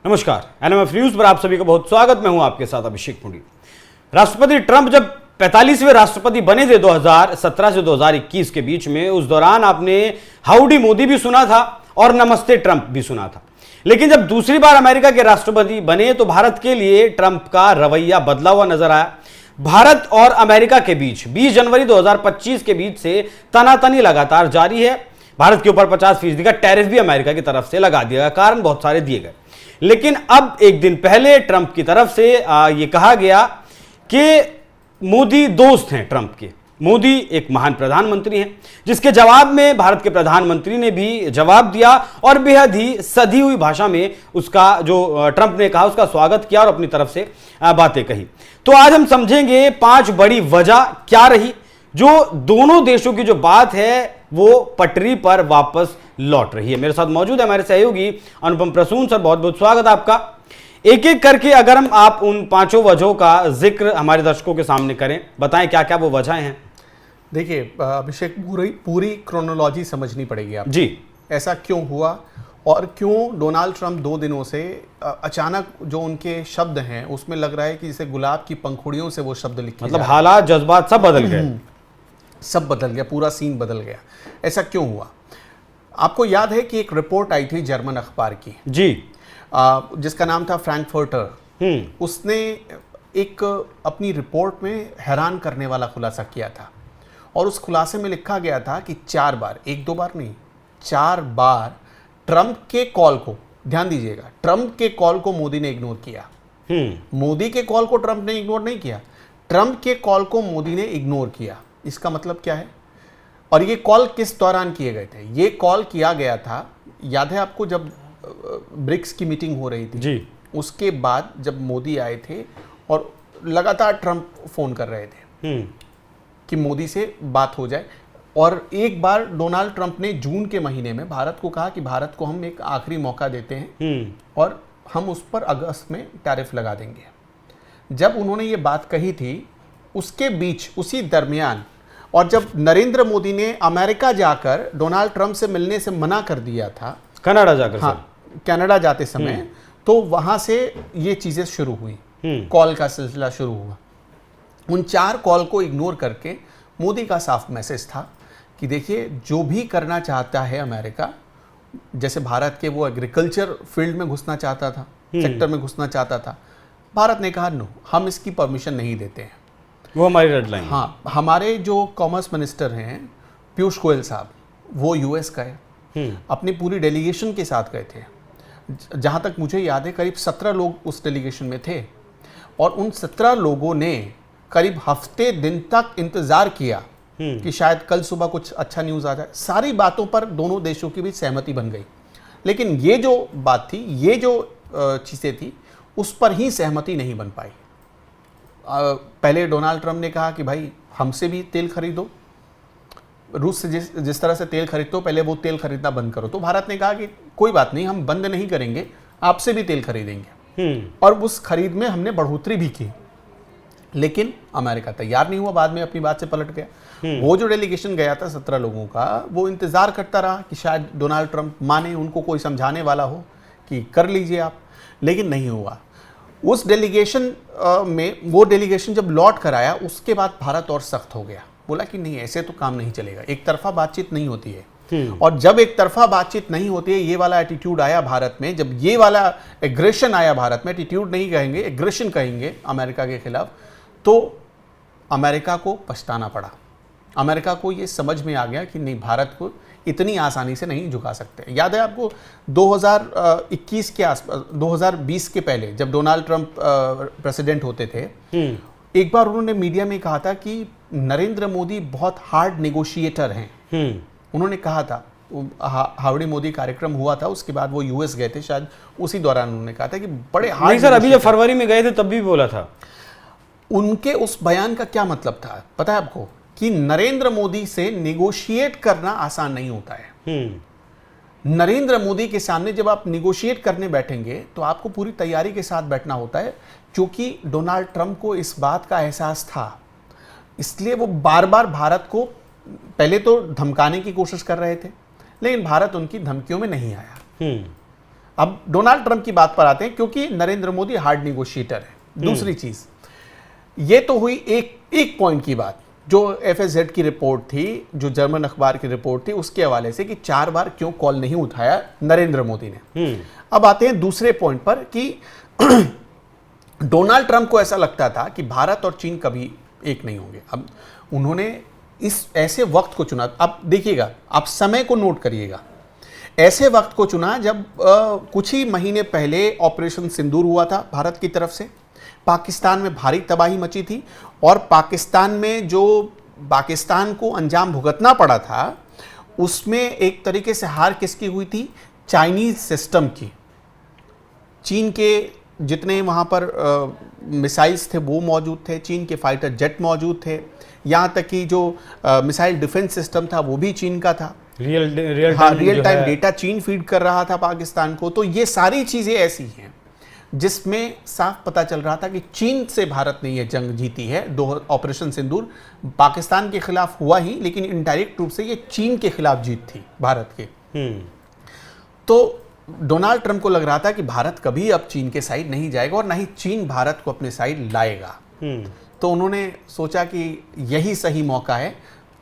नमस्कार, NMF news पर आप सभी का बहुत स्वागत। मैं हूं आपके साथ अभिषेक पुरी। राष्ट्रपति ट्रंप जब 45वें राष्ट्रपति बने थे 2017 से 2021 के बीच में, उस दौरान आपने हाउडी मोदी भी सुना था और नमस्ते ट्रंप भी सुना था। लेकिन जब दूसरी बार अमेरिका के राष्ट्रपति बने तो भारत के लिए ट्रंप का रवैया बदला हुआ नजर आया। भारत और अमेरिका के बीच 20 जनवरी 2025 के बीच से तनातनी लगातार जारी है। भारत के ऊपर 50% का टैरिफ भी अमेरिका की तरफ से लगा दिया गया, कारण बहुत सारे दिए गए। लेकिन अब एक दिन पहले ट्रंप की तरफ से यह कहा गया कि मोदी दोस्त हैं ट्रंप के। मोदी एक महान प्रधानमंत्री हैं, जिसके जवाब में भारत के प्रधानमंत्री ने भी जवाब दिया और बेहद ही सधी हुई भाषा में उसका जो ट्रंप ने कहा उसका स्वागत किया और अपनी तरफ से बातें कही। तो आज हम समझेंगे 5 बड़ी वजह क्या रही जो दोनों देशों की जो बात है वो पटरी पर वापस लौट रही है। मेरे साथ मौजूद है हमारे सहयोगी अनुपम प्रसून सर, बहुत बहुत स्वागत आपका। एक एक करके अगर हम आप उन 5 वजहों का जिक्र हमारे दर्शकों के सामने करें, बताएं क्या क्या वो वजहें हैं। देखिए अभिषेक, पूरी क्रोनोलॉजी समझनी पड़ेगी आप जी। ऐसा क्यों हुआ और क्यों डोनाल्ड ट्रंप 2 दिनों से अचानक जो उनके शब्द हैं उसमें लग रहा है कि जैसे गुलाब की पंखुड़ियों से वो शब्द लिखे, मतलब हालात जज्बात सब बदल गए, सब बदल गया, पूरा सीन बदल गया। ऐसा क्यों हुआ? आपको याद है कि एक रिपोर्ट आई थी जर्मन अखबार की जी, जिसका नाम था फ्रैंकफर्टर। उसने एक अपनी रिपोर्ट में हैरान करने वाला खुलासा किया था और उस खुलासे में लिखा गया था कि 4 बार, 1-2 बार नहीं, 4 बार ट्रंप के कॉल को, ध्यान दीजिएगा, ट्रंप के कॉल को मोदी ने इग्नोर किया। मोदी के कॉल को ट्रंप ने इग्नोर नहीं किया, ट्रंप के कॉल को मोदी ने इग्नोर किया। इसका मतलब क्या है? और ये कॉल किस दौरान किए गए थे? ये कॉल किया गया था, याद है आपको, जब ब्रिक्स की मीटिंग हो रही थी जी, उसके बाद जब मोदी आए थे और लगातार ट्रंप फोन कर रहे थे कि मोदी से बात हो जाए। और एक बार डोनाल्ड ट्रंप ने जून के महीने में भारत को कहा कि भारत को हम एक आखिरी मौका देते हैं और हम उस पर अगस्त में टैरिफ लगा देंगे। जब उन्होंने ये बात कही थी, उसके बीच, उसी दरमियान, और जब नरेंद्र मोदी ने अमेरिका जाकर डोनाल्ड ट्रंप से मिलने से मना कर दिया था, कनाडा जाकर, हाँ, कनाडा जाते समय, तो वहां से ये चीजें शुरू हुई, कॉल का सिलसिला शुरू हुआ। उन 4 कॉल को इग्नोर करके मोदी का साफ मैसेज था कि देखिए, जो भी करना चाहता है अमेरिका, जैसे भारत के वो एग्रीकल्चर फील्ड में घुसना चाहता था, सेक्टर में घुसना चाहता था, भारत ने कहा नो, हम इसकी परमिशन नहीं देते हैं। वो हमारी रेड लाइन। हाँ, हमारे जो कॉमर्स मिनिस्टर हैं पीयूष गोयल साहब, वो यूएस गए, अपनी पूरी डेलीगेशन के साथ गए थे। जहाँ तक मुझे याद है करीब 17 लोग उस डेलीगेशन में थे और उन 17 लोगों ने करीब हफ्ते दिन तक इंतज़ार किया कि शायद कल सुबह कुछ अच्छा न्यूज़ आ जाए। सारी बातों पर दोनों देशों की भी सहमति बन गई, लेकिन ये जो बात थी, ये जो चीज़ें थी, उस पर ही सहमति नहीं बन पाई। पहले डोनाल्ड ट्रंप ने कहा कि भाई हमसे भी तेल खरीदो, रूस से जिस तरह से तेल खरीदते हो पहले वो तेल खरीदना बंद करो। तो भारत ने कहा कि कोई बात नहीं, हम बंद नहीं करेंगे, आपसे भी तेल खरीदेंगे। और उस खरीद में हमने बढ़ोतरी भी की, लेकिन अमेरिका तैयार नहीं हुआ, बाद में अपनी बात से पलट गया। वो जो डेलीगेशन गया था 17 लोगों का, वो इंतजार करता रहा कि शायद डोनाल्ड ट्रंप माने, उनको कोई समझाने वाला हो कि कर लीजिए आप, लेकिन नहीं हुआ। उस डेलीगेशन में, वो डेलीगेशन जब लौट कर आया उसके बाद भारत और सख्त हो गया, बोला कि नहीं, ऐसे तो काम नहीं चलेगा, एक तरफा बातचीत नहीं होती है। और जब एक तरफा बातचीत नहीं होती है, ये वाला एटीट्यूड आया भारत में, जब ये वाला एग्रेशन आया भारत में, एटीट्यूड नहीं कहेंगे, एग्रेशन कहेंगे अमेरिका के खिलाफ, तो अमेरिका को पछताना पड़ा। अमेरिका को ये समझ में आ गया कि नहीं, भारत को इतनी आसानी से नहीं झुका सकते। याद है आपको 2021 के आसपास, 2020 के पहले जब डोनाल्ड ट्रंप प्रेसिडेंट होते थे, एक बार उन्होंने मीडिया में कहा था कि नरेंद्र मोदी बहुत हार्ड नेगोशिएटर हैं। उन्होंने कहा था, हावड़ी मोदी कार्यक्रम हुआ था, उसके बाद वो यूएस गए थे, शायद उसी दौरान उन्होंने कहा था कि बड़े हार्ड। नहीं सर, अभी जब फरवरी में गए थे तब भी बोला था। उनके उस बयान का क्या मतलब था पता है आपको? कि नरेंद्र मोदी से नेगोशिएट करना आसान नहीं होता है। नरेंद्र मोदी के सामने जब आप नेगोशिएट करने बैठेंगे तो आपको पूरी तैयारी के साथ बैठना होता है, क्योंकि डोनाल्ड ट्रंप को इस बात का एहसास था, इसलिए वो बार बार भारत को पहले तो धमकाने की कोशिश कर रहे थे, लेकिन भारत उनकी धमकियों में नहीं आया। अब डोनाल्ड ट्रंप की बात पर आते हैं, क्योंकि नरेंद्र मोदी हार्ड निगोशिएटर है। दूसरी चीज, ये तो हुई एक पॉइंट की बात, जो FSZ की रिपोर्ट थी, जो जर्मन अखबार की रिपोर्ट थी, उसके हवाले से कि 4 बार क्यों कॉल नहीं उठाया नरेंद्र मोदी ने। अब आते हैं दूसरे पॉइंट पर कि डोनाल्ड ट्रंप को ऐसा लगता था कि भारत और चीन कभी एक नहीं होंगे। अब उन्होंने इस ऐसे वक्त को चुना। अब देखिएगा, आप समय को नोट करिएगा, ऐसे वक्त को चुना जब कुछ ही महीने पहले ऑपरेशन सिंदूर हुआ था भारत की तरफ से, पाकिस्तान में भारी तबाही मची थी, और पाकिस्तान को अंजाम भुगतना पड़ा था, उसमें एक तरीके से हार किसकी हुई थी? चाइनीज सिस्टम की। चीन के जितने वहाँ पर मिसाइल्स थे वो मौजूद थे, चीन के फाइटर जेट मौजूद थे, यहाँ तक कि जो मिसाइल डिफेंस सिस्टम था वो भी चीन का था। रियल टाइम डेटा चीन फीड कर रहा था पाकिस्तान को। तो ये सारी चीज़ें ऐसी हैं जिसमें साफ पता चल रहा था कि चीन से भारत ने यह जंग जीती है। ऑपरेशन सिंदूर पाकिस्तान के खिलाफ हुआ ही, लेकिन इनडायरेक्ट रूप से ये चीन के खिलाफ जीत थी भारत के। तो डोनाल्ड ट्रंप को लग रहा था कि भारत कभी अब चीन के साइड नहीं जाएगा और ना ही चीन भारत को अपने साइड लाएगा। तो उन्होंने सोचा कि यही सही मौका है,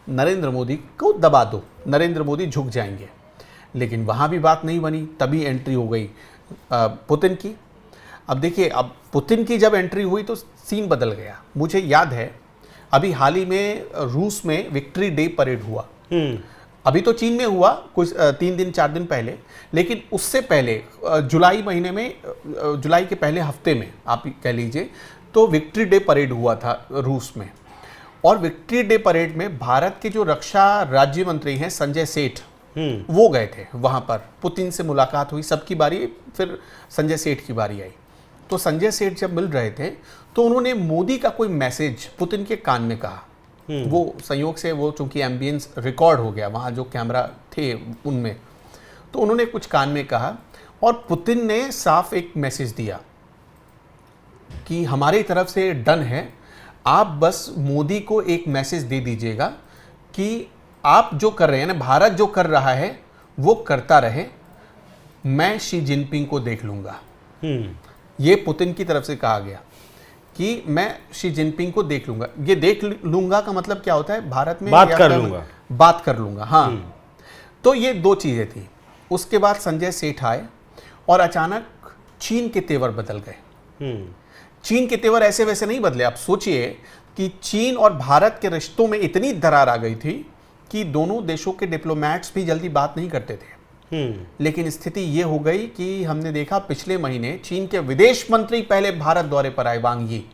नरेंद्र मोदी को दबा दो, नरेंद्र मोदी झुक जाएंगे। लेकिन वहाँ भी बात नहीं बनी, तभी एंट्री हो गई पुतिन की। अब देखिए, अब पुतिन की जब एंट्री हुई तो सीन बदल गया। मुझे याद है अभी हाल ही में रूस में विक्ट्री डे परेड हुआ। अभी तो चीन में हुआ कुछ 3 दिन 4 दिन पहले, लेकिन उससे पहले जुलाई महीने में, जुलाई के पहले हफ्ते में आप कह लीजिए, तो विक्ट्री डे परेड हुआ था रूस में। और विक्ट्री डे परेड में भारत के जो रक्षा राज्य मंत्री हैं संजय सेठ, वो गए थे वहाँ पर। पुतिन से मुलाकात हुई, सबकी बारी, फिर संजय सेठ की बारी आई। तो संजय सेठ जब मिल रहे थे तो उन्होंने मोदी का कोई मैसेज पुतिन के कान में कहा। वो संयोग से वो चूंकि एम्बियंस रिकॉर्ड हो गया वहाँ जो कैमरा थे उनमें, तो उन्होंने कुछ कान में कहा और पुतिन ने साफ एक मैसेज दिया कि हमारी तरफ से डन है, आप बस मोदी को एक मैसेज दे दीजिएगा कि आप जो कर रहे हैं ना, भारत जो कर रहा है वो करता रहे, मैं शी जिनपिंग को देख लूँगा। ये पुतिन की तरफ से कहा गया कि मैं शी जिनपिंग को देख लूँगा। ये देख लूँगा का मतलब क्या होता है? भारत में बात कर लूँगा। हाँ, तो ये 2 चीज़ें थी। उसके बाद संजय सेठ आए और अचानक चीन के तेवर बदल गए। चीन के तेवर ऐसे वैसे नहीं बदले। आप सोचिए कि चीन और भारत के रिश्तों में इतनी दरार आ गई थी कि दोनों देशों के डिप्लोमैट्स भी जल्दी बात नहीं करते थे। लेकिन स्थिति ये हो गई कि हमने देखा पिछले महीने चीन के विदेश मंत्री पहले भारत दौरे पर आए, वांग यी।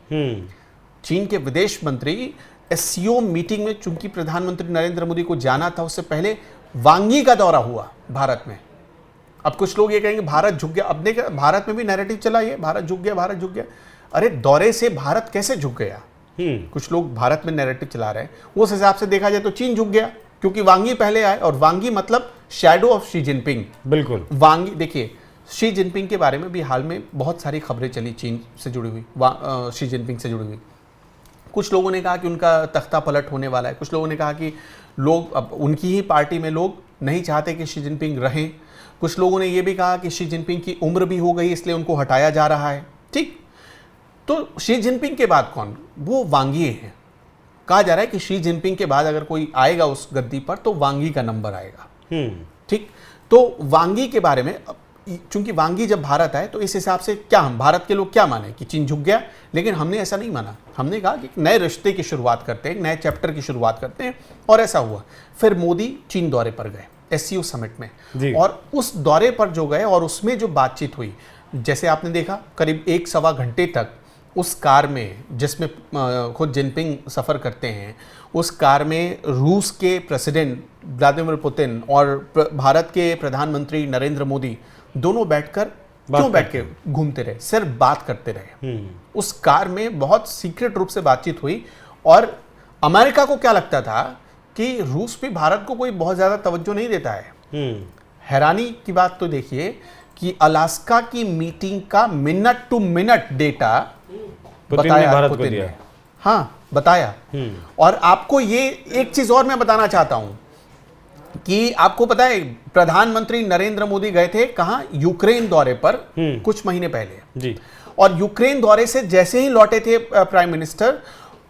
चीन के विदेश मंत्री SCO मीटिंग में, चूंकि प्रधानमंत्री नरेंद्र मोदी को जाना था, उससे पहले वांग यी का दौरा हुआ भारत में। अब कुछ लोग ये कहेंगे भारत झुक गया। अब देखिए, भारत में भी नैरेटिव चला ये, भारत झुक गया, भारत झुक गया। अरे दौरे से भारत कैसे झुक गया? कुछ लोग भारत में नैरेटिव चला रहे हैं। उस हिसाब से देखा जाए तो चीन झुक गया, क्योंकि वांग यी पहले आए, और वांग यी मतलब शैडो ऑफ शी जिनपिंग। बिल्कुल। वांग यी, देखिए, शी जिनपिंग के बारे में भी हाल में बहुत सारी खबरें चली चीन से जुड़ी हुई, शी जिनपिंग से जुड़ी हुई। कुछ लोगों ने कहा कि उनका तख्ता पलट होने वाला है, कुछ लोगों ने कहा कि लोग, अब उनकी ही पार्टी में लोग नहीं चाहते कि शी जिनपिंग रहें। कुछ लोगों ने यह भी कहा कि शी जिनपिंग की उम्र भी हो गई, इसलिए उनको हटाया जा रहा है। ठीक, तो शी जिनपिंग के बाद कौन? वो वांग यी है। कहा जा रहा है कि शी जिनपिंग के बाद अगर कोई आएगा उस गद्दी पर तो वांग यी का नंबर आएगा। ठीक, तो वांग यी के बारे में, चूंकि वांग यी जब भारत आए तो इस हिसाब से क्या हम भारत के लोग क्या माने कि चीन झुक गया, लेकिन हमने ऐसा नहीं माना। हमने कहा कि नए रिश्ते की शुरुआत करते हैं, नए चैप्टर की शुरुआत करते हैं, और ऐसा हुआ। फिर मोदी चीन दौरे पर गए SCO समिट में, और उस दौरे पर जो गए और उसमें जो बातचीत हुई, जैसे आपने देखा करीब 1-1.25 घंटे तक उस कार में, जिसमें खुद जिनपिंग सफ़र करते हैं, उस कार में रूस के प्रेसिडेंट व्लादिमीर पुतिन और भारत के प्रधानमंत्री नरेंद्र मोदी दोनों बैठकर क्यों बैठ के घूमते रहे, सिर्फ बात करते रहे। उस कार में बहुत सीक्रेट रूप से बातचीत हुई। और अमेरिका को क्या लगता था कि रूस भी भारत को कोई बहुत ज़्यादा तवज्जो नहीं देता है। हैरानी की बात तो देखिए कि अलास्का की मीटिंग का मिनट टू मिनट डेटा बताया पुतिन ने। हाँ, बताया। और आपको ये एक चीज और मैं बताना चाहता हूं कि आपको पता है प्रधानमंत्री नरेंद्र मोदी गए थे कहाँ, यूक्रेन दौरे पर कुछ महीने पहले जी। और यूक्रेन दौरे से जैसे ही लौटे थे प्राइम मिनिस्टर,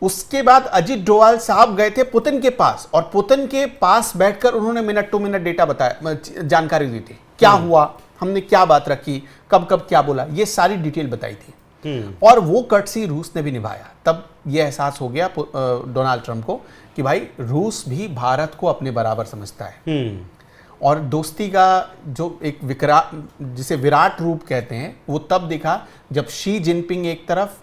उसके बाद अजीत डोवाल साहब गए थे पुतिन के पास और पुतिन के पास बैठकर उन्होंने मिनट टू मिनट डेटा बताया, जानकारी दी थी क्या हुआ, हमने क्या बात रखी, कब कब क्या बोला, ये सारी डिटेल बताई थी। और वो कर्टसी रूस ने भी निभाया। तब ये एहसास हो गया डोनाल्ड ट्रंप को कि भाई रूस भी भारत को अपने बराबर समझता है और दोस्ती का जो एक जिसे विराट रूप कहते हैं वो तब दिखा जब शी जिनपिंग एक तरफ,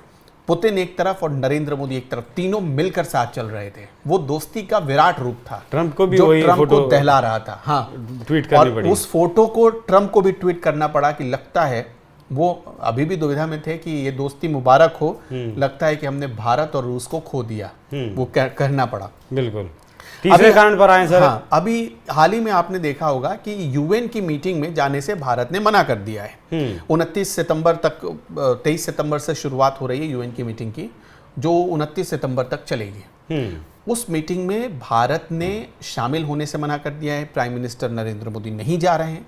पुतिन एक तरफ और नरेंद्र मोदी एक तरफ, तीनों मिलकर साथ चल रहे थे। वो दोस्ती का विराट रूप था। ट्रंप को भी जो वही ट्रंप फोटो को दहला रहा था। हाँ, ट्वीट करनी पड़ी। उस फोटो को ट्रंप को भी ट्वीट करना पड़ा कि लगता है वो अभी भी दुविधा में थे कि ये दोस्ती मुबारक हो, लगता है कि हमने भारत और रूस को खो दिया, वो कहना पड़ा। बिल्कुल। तीसरे कारण पर आए सर। हाँ, अभी हाल ही में आपने देखा होगा कि यूएन की मीटिंग में जाने से भारत ने मना कर दिया है। 29 सितंबर तक, 23 सितंबर से शुरुआत हो रही है यूएन की मीटिंग की, जो 29 सितंबर तक चलेगी। उस मीटिंग में भारत ने शामिल होने से मना कर दिया है। प्राइम मिनिस्टर नरेंद्र मोदी नहीं जा रहे हैं।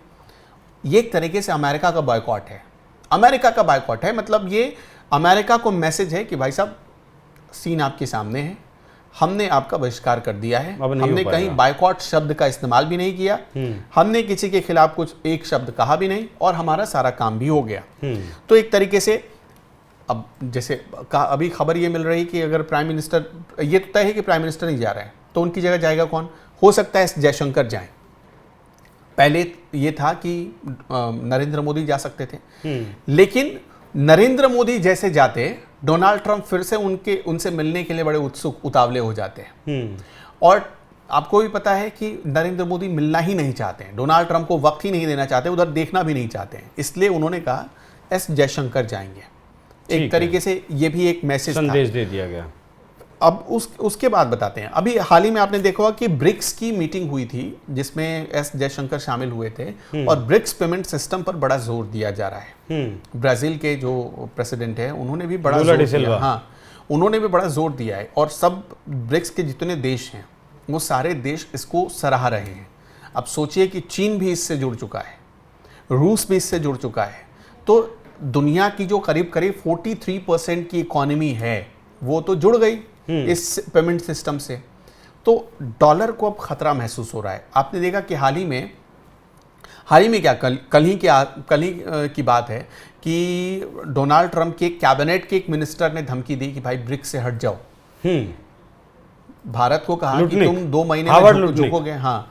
ये एक तरीके से अमेरिका का बॉयकॉट है। अमेरिका का बॉयकॉट है मतलब ये अमेरिका को मैसेज है कि भाई साहब सीन आपके सामने है, हमने आपका बहिष्कार कर दिया है, हमने कहीं बायकॉट शब्द का इस्तेमाल भी नहीं किया, हमने किसी के खिलाफ कुछ एक शब्द कहा भी नहीं और हमारा सारा काम भी हो गया। तो एक तरीके से अब जैसे अभी खबर ये मिल रही कि अगर प्राइम मिनिस्टर, ये तो तय है कि प्राइम मिनिस्टर नहीं जा रहा है, तो उनकी जगह जाएगा कौन? हो सकता है जयशंकर जाएं। पहले ये था कि नरेंद्र मोदी जा सकते थे, लेकिन नरेंद्र मोदी जैसे जाते डोनाल्ड ट्रंप फिर से उनसे मिलने के लिए बड़े उत्सुक उतावले हो जाते हैं। और आपको भी पता है कि नरेंद्र मोदी मिलना ही नहीं चाहते हैं, डोनाल्ड ट्रंप को वक्त ही नहीं देना चाहते, उधर देखना भी नहीं चाहते हैं, इसलिए उन्होंने कहा एस जयशंकर जाएंगे। एक तरीके से ये भी एक मैसेज संदेश दे दिया गया। अब उसके बाद बताते हैं। अभी हाल ही में आपने देखा होगा कि ब्रिक्स की मीटिंग हुई थी जिसमें एस जयशंकर शामिल हुए थे और ब्रिक्स पेमेंट सिस्टम पर बड़ा जोर दिया जा रहा है। ब्राजील के जो प्रेसिडेंट है उन्होंने भी बड़ा जोर दिया। हाँ, उन्होंने भी बड़ा जोर दिया है और सब ब्रिक्स के जितने देश हैं वो सारे देश इसको सराह रहे हैं। अब सोचिए कि चीन भी इससे जुड़ चुका है, रूस भी इससे जुड़ चुका है, तो दुनिया की जो करीब करीब 43% की इकोनॉमी है वो तो जुड़ गई इस पेमेंट सिस्टम से। तो डॉलर को अब खतरा महसूस हो रहा है। आपने देखा कि हाल ही में क्या कल ही की बात है कि डोनाल्ड ट्रंप के कैबिनेट के एक मिनिस्टर ने धमकी दी कि भाई ब्रिक्स से हट जाओ। भारत को कहा कि तुम 2 महीने में झुकोगे। हाँ,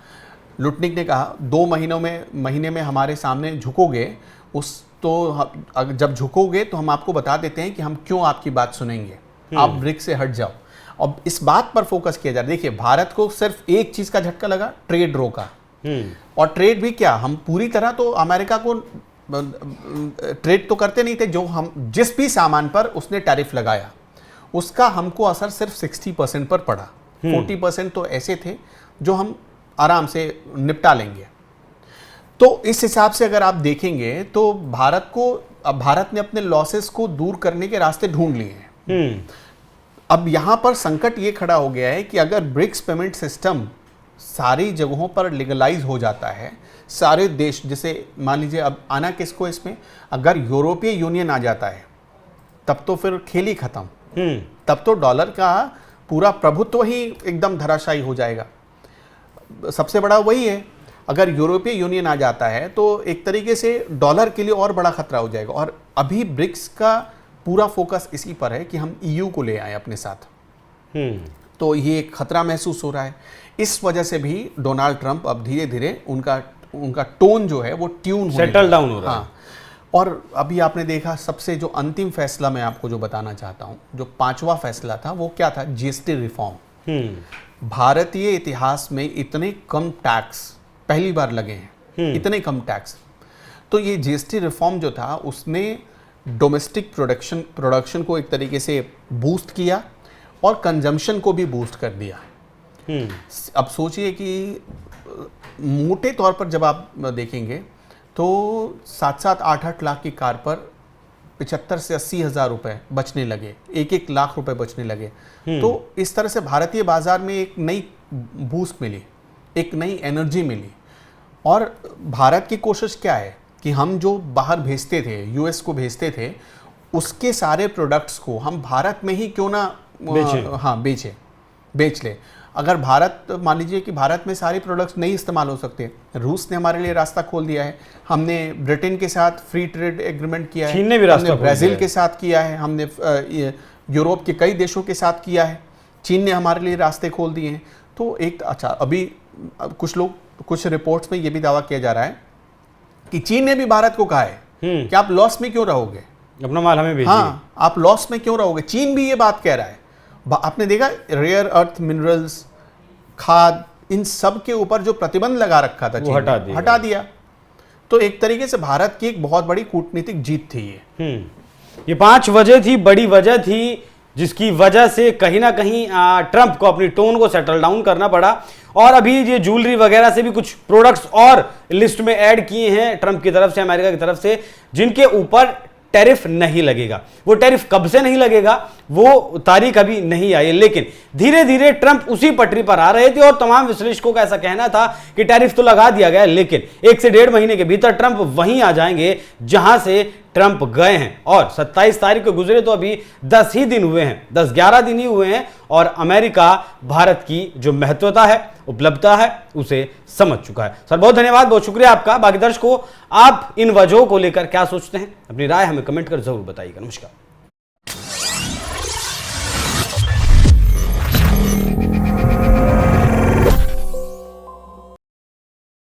लुटनिक ने कहा 2 महीने में हमारे सामने झुकोगे, जब झुकोगे तो हम आपको बता देते हैं कि हम क्यों आपकी बात सुनेंगे, आप ब्रिक्स से हट जाओ। अब इस बात पर फोकस किया जा रहा है। देखिए, भारत को सिर्फ एक चीज का झटका लगा, ट्रेड रोका। और ट्रेड भी क्या, हम पूरी तरह तो अमेरिका को ट्रेड तो करते नहीं थे, जो हम जिस भी सामान पर उसने टैरिफ लगाया उसका हमको असर सिर्फ 60% पर पड़ा। 40% तो ऐसे थे जो हम आराम से निपटा लेंगे। तो इस हिसाब से अगर आप देखेंगे तो भारत ने अपने लॉसेस को दूर करने के रास्ते ढूंढ लिए हैं। अब यहां पर संकट ये खड़ा हो गया है कि अगर ब्रिक्स पेमेंट सिस्टम सारी जगहों पर लीगलाइज हो जाता है, सारे देश, जैसे मान लीजिए अब आना किसको इसमें, अगर यूरोपीय यूनियन आ जाता है तब तो फिर खेल ही खत्म। तब तो डॉलर का पूरा प्रभुत्व ही एकदम धराशायी हो जाएगा। सबसे बड़ा वही है, अगर यूरोपीय यूनियन आ जाता है तो एक तरीके से डॉलर के लिए और बड़ा खतरा हो जाएगा। और अभी ब्रिक्स का पूरा फोकस इसी पर है कि हम ईयू को ले आए अपने साथ। तो ये एक खतरा महसूस हो रहा है। इस वजह से भी डोनाल्ड ट्रंप अब धीरे धीरे उनका टोन जो है वो ट्यून सेटल डाउन हो रहा है। हाँ, और अभी आपने देखा सबसे जो अंतिम फैसला मैं आपको जो बताना चाहता हूं, जो 5वां फैसला था वो क्या था, जीएसटी रिफॉर्म। भारतीय इतिहास में इतने कम टैक्स पहली बार लगे हैं, इतने कम टैक्स। तो ये जीएसटी रिफॉर्म जो था उसने डोमेस्टिक प्रोडक्शन को एक तरीके से बूस्ट किया और कंजम्पशन को भी बूस्ट कर दिया। अब सोचिए कि मोटे तौर पर जब आप देखेंगे तो 7-7, 8-8 लाख की कार पर 75 से 80 हज़ार रुपए बचने लगे, 1-1 लाख रुपए बचने लगे। तो इस तरह से भारतीय बाजार में एक नई बूस्ट मिली एक नई एनर्जी मिली। और भारत की कोशिश क्या है कि हम जो बाहर भेजते थे, यूएस को भेजते थे, उसके सारे प्रोडक्ट्स को हम भारत में ही क्यों ना बेच ले। अगर भारत, मान लीजिए कि भारत में सारे प्रोडक्ट्स नहीं इस्तेमाल हो सकते, रूस ने हमारे लिए रास्ता खोल दिया है, हमने ब्रिटेन के साथ फ्री ट्रेड एग्रीमेंट किया है, चीन ने भी रास्ता खोल दिया है, ब्राज़ील के साथ किया है, हमने यूरोप के कई देशों के साथ किया है, चीन ने हमारे लिए रास्ते खोल दिए हैं। तो एक अच्छा, अभी कुछ रिपोर्ट्स में ये भी दावा किया जा रहा है कि चीन ने भी भारत को कहा है कि आप लॉस में क्यों रहोगे, अपना माल हमें भेजिए। हाँ, आप लॉस में क्यों रहोगे। चीन भी ये बात कह रहा है। आपने देखा रेयर अर्थ मिनरल्स, खाद, इन सब के ऊपर जो प्रतिबंध लगा रखा था चीन ने हटा दिया। तो एक तरीके से भारत की एक बहुत बड़ी कूटनीतिक जीत थी ये 5 वजह थी, बड़ी वजह थी, जिसकी वजह से कहीं ना कहीं ट्रंप को अपनी टोन को सेटल डाउन करना पड़ा। और अभी ये ज्वेलरी वगैरह से भी कुछ प्रोडक्ट्स और लिस्ट में ऐड किए हैं ट्रंप की तरफ से, अमेरिका की तरफ से, जिनके ऊपर टैरिफ नहीं लगेगा। वो टैरिफ कब से नहीं लगेगा, वो तारीख अभी नहीं आई, लेकिन धीरे धीरे ट्रंप उसी पटरी पर आ रहे थे और तमाम विश्लेषकों का ऐसा कहना था कि टैरिफ तो लगा दिया गया, लेकिन 1 से 1.5 महीने के भीतर ट्रंप वहीं आ जाएंगे जहां से ट्रंप गए हैं। और 27 तारीख को गुजरे तो अभी 10 ही दिन हुए हैं, 10-11 दिन ही हुए हैं, और अमेरिका भारत की जो महत्वता है, उपलब्धता है, उसे समझ चुका है। सर बहुत धन्यवाद, बहुत शुक्रिया आपका। बाकी दर्शकों, आप इन वजहों को लेकर क्या सोचते हैं, अपनी राय हमें कमेंट कर जरूर बताइएगा। नमस्कार।